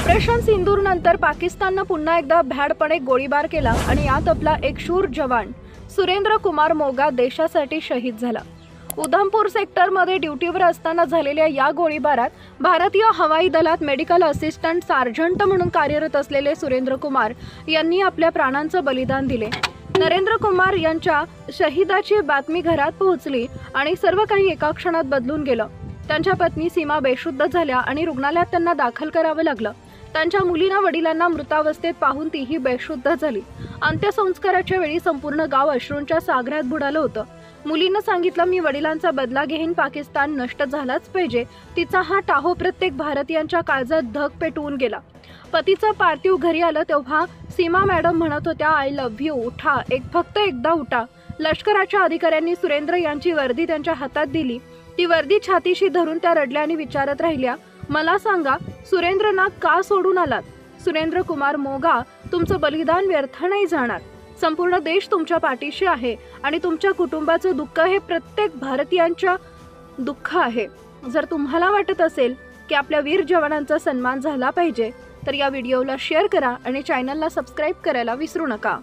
Operation सिंदूर नंतर पाकिस्ताननं पुन्हा एकदा भ्याडपणे गोळीबार केला आणि यात आपला एक शूर जवान सुरेंद्र कुमार मोगा देशासाठी शहीद झाला। उधमपूर सेक्टरमध्ये ड्युटीवर असताना झालेल्या या गोळीबारात भारतीय हवाई दलात मेडिकल असिस्टंट सार्जंट म्हणून कार्यरत असलेले सुरेंद्र कुमार यांनी आपल्या प्राणांचं बलिदान दिले। नरेंद्र कुमार यांच्या शहीदाची बातमी घरात पोहोचली आणि सर्व काही एका क्षणात बदलून गेलं। त्यांच्या पत्नी सीमा बेशुद्ध झाल्या आणि रुग्णालयात त्यांना दाखल करावं लागलं। त्यांच्या मुलीनं वडिलांना मृतावस्थेत पाहून तीही बेशुद्ध झाली। अंत्यसंस्काराच्या वेळी संपूर्ण गाव अश्रूंच्या सागरात बुडालं होतं। मुलीनं सांगितलं, मी वडिलांचा बदला घेईन, पाकिस्तान नष्ट झालाच पाहिजे। तिचा हा टाहो प्रत्येक भारतीयांच्या काळजात धग पेटवून गेला। पतीचं पार्थिव घरी आलं तेव्हा सीमा मॅडम म्हणत होत्या, आय लव्ह यू, उठा, फक्त एकदा उठा। लष्कराच्या अधिकाऱ्यांनी सुरेंद्र यांची वर्दी त्यांच्या हातात दिली। ती वर्दी छातीशी धरून त्या रडल्या आणि विचारत राहिल्या, मला सांगा, सुरेंद्रना का सोडून आलात? सुरेंद्र कुमार मोगा, तुमचं बलिदान व्यर्थ नाही जाणार। संपूर्ण देश तुमच्या पाठीशी आहे आणि तुमच्या कुटुंबाचं दुःख हे प्रत्येक भारतीयांच्या दुःख आहे। जर तुम्हाला वाटत असेल की आपल्या वीर जवानांचा सन्मान झाला पाहिजे तर या व्हिडिओला शेअर करा आणि चॅनलला सबस्क्राईब करायला विसरू नका।